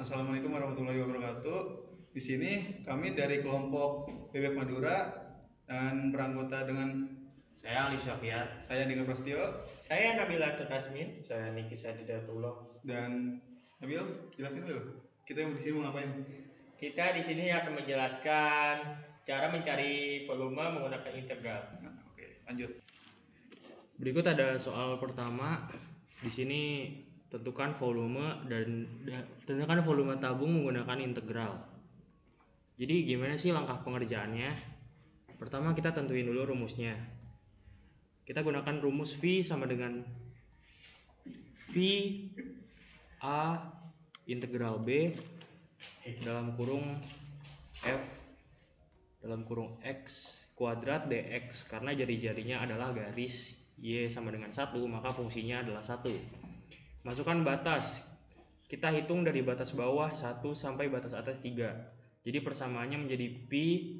Assalamualaikum warahmatullahi wabarakatuh. Di sini kami dari kelompok Bebek Madura dan beranggota dengan Saya Ali Syafiat. saya Nika Prasetyo Saya Nabila Tasmin. Saya Niki Sadidatullah. dan Nabil. Jelasin dulu. Kita yang di sini mau ngapain? Kita di sini akan menjelaskan cara mencari volume menggunakan integral. Nah, oke, lanjut. Berikut ada soal pertama. Di sini tentukan volume tentukan volume tabung menggunakan integral. Jadi gimana sih langkah pengerjaannya? Pertama kita tentuin dulu rumusnya. Kita gunakan rumus V sama dengan V A integral B dalam kurung F dalam kurung X kuadrat dx, karena jari-jarinya adalah garis Y sama dengan 1, maka fungsinya adalah 1. Masukkan batas. Kita hitung dari batas bawah 1 sampai batas atas 3. Jadi persamaannya menjadi pi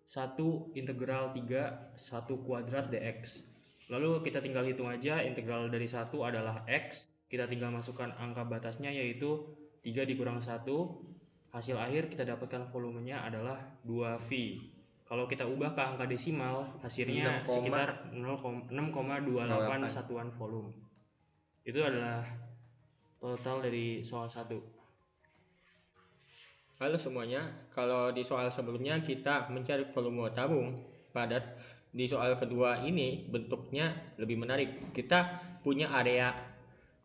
1 integral 3 1 kuadrat dx. Lalu kita tinggal hitung aja, integral dari 1 adalah x. Kita tinggal masukkan angka batasnya yaitu 3 dikurang 1. Hasil akhir kita dapatkan volumenya adalah 2V. Kalau kita ubah ke angka desimal, hasilnya sekitar 6,28 satuan volume. Itu adalah total dari soal 1. Halo semuanya, kalau di soal sebelumnya kita mencari volume tabung padat, di soal kedua ini bentuknya lebih menarik. Kita punya area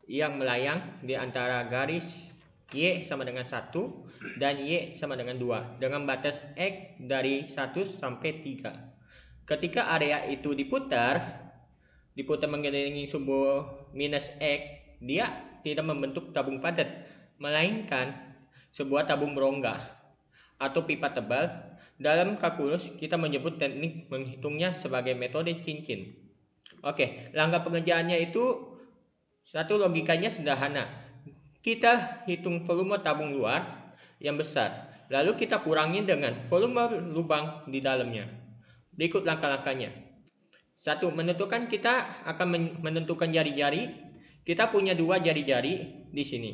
yang melayang di antara garis Y sama dengan 1 dan Y sama dengan 2 dengan batas X dari 1 sampai 3. Ketika area itu diputar mengelilingi sumbu minus X, dia tidak membentuk tabung padat, melainkan sebuah tabung berongga atau pipa tebal. Dalam kalkulus kita menyebut teknik menghitungnya sebagai metode cincin. Oke, langkah pengerjaannya itu satu, logikanya sederhana. Kita hitung volume tabung luar yang besar, lalu kita kurangi dengan volume lubang di dalamnya. Berikut langkah-langkahnya. 1. Menentukan, kita akan menentukan jari-jari. Kita punya 2 jari-jari di sini.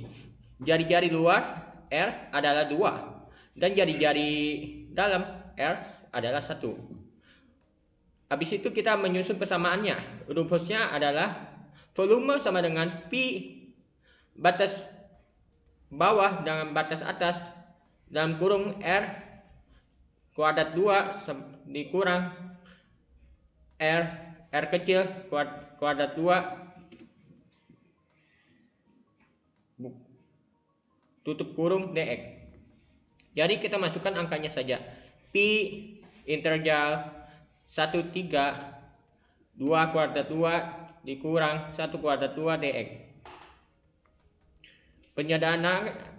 Jari-jari luar R adalah 2 dan jari-jari dalam R adalah 1. Habis itu kita menyusun persamaannya. Rumusnya adalah volume sama dengan pi batas bawah dengan batas atas dalam kurung R kuadrat 2 dikurang R kecil kuadrat 2 tutup kurung dx. Jadi kita masukkan angkanya saja. Pi integral 1/3 2 kuadrat 2 dikurang 1 kuadrat 2 dx.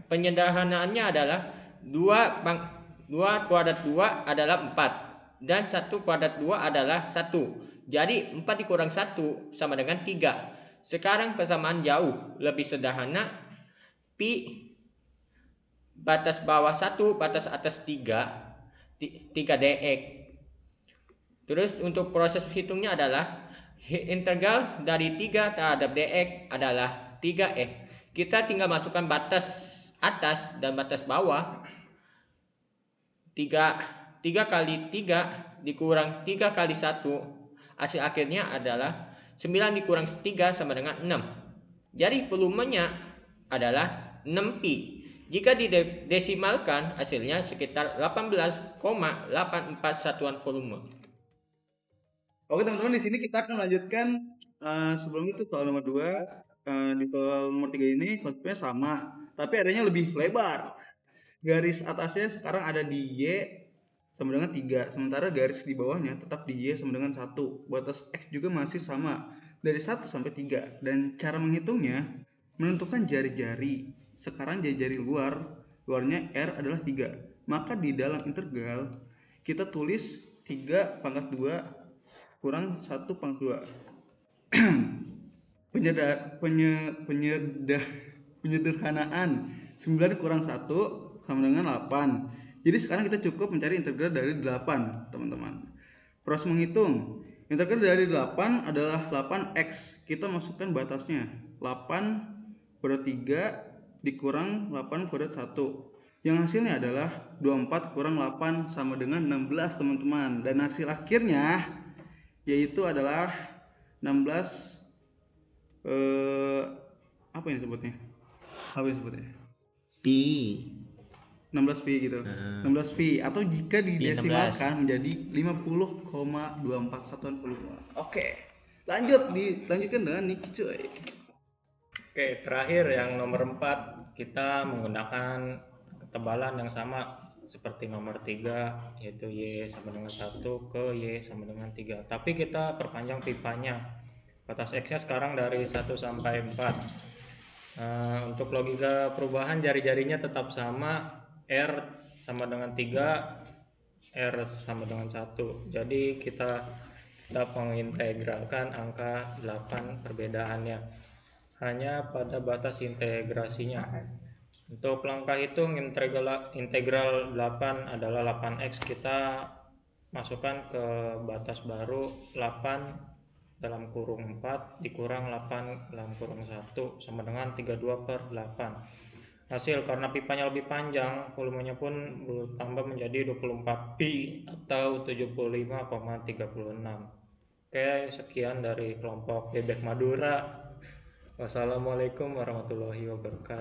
Penyederhanaannya adalah 2 kuadrat 2 adalah 4 dan 1 kuadrat 2 adalah 1. Jadi 4 dikurang 1 sama dengan 3. Sekarang persamaan jauh lebih sederhana. Pi batas bawah 1 batas atas 3 dx. Terus untuk proses hitungnya adalah integral dari 3 terhadap dx adalah 3x. Kita tinggal masukkan batas atas dan batas bawah. 3 kali 3 dikurang 3 kali 1. Hasil akhirnya adalah 9 dikurang 3 sama dengan 6. Jadi volumenya adalah 6pi. Jika didesimalkan hasilnya sekitar 18,84 satuan volume. Oke teman-teman, di sini kita akan melanjutkan sebelum itu soal nomor 2. Di soal nomor 3 ini konsepnya sama, tapi areanya lebih lebar. Garis atasnya sekarang ada di Y sama dengan 3, sementara garis di bawahnya tetap di Y sama dengan 1. Batas X juga masih sama, dari 1 sampai 3. Dan cara menghitungnya, menentukan jari-jari. Sekarang jari-jari luarnya R adalah 3. Maka di dalam integral kita tulis 3 pangkat 2 kurang 1 pangkat 2. Penyederhanaan 9 kurang 1 sama dengan 8. Jadi sekarang kita cukup mencari integral dari 8, teman-teman. Proses menghitung. Integral dari 8 adalah 8x. Kita masukkan batasnya. 8 pada 3 dikurang 8 kuadrat 1. Yang hasilnya adalah 24 kurang 8 sama dengan 16 teman-teman. Dan hasil akhirnya yaitu adalah 16 apa ini sebutnya? Apa ini sebutnya? Pi. 16 pi gitu. 16 pi atau jika didesimalkan menjadi 50,24 satuan volume. Oke. Lanjutkan dengan Niki cuy. Oke, terakhir yang nomor 4 kita menggunakan ketebalan yang sama seperti nomor 3, yaitu Y sama dengan 1 ke Y sama dengan 3. Tapi kita perpanjang pipanya. Batas X-nya sekarang dari 1 sampai 4. Untuk logika perubahan jari-jarinya tetap sama, R sama dengan 3, R sama dengan 1. Jadi kita mengintegralkan angka 8 perbedaannya hanya pada batas integrasinya. Untuk langkah hitung integral 8 adalah 8x, kita masukkan ke batas baru 8 dalam kurung 4 dikurang 8 dalam kurung 1 sama dengan 32/8. Hasil karena pipanya lebih panjang, volumenya pun bertambah menjadi 24 pi atau 75,36. Oke, sekian dari kelompok Bebek Madura. Wassalamualaikum warahmatullahi wabarakatuh.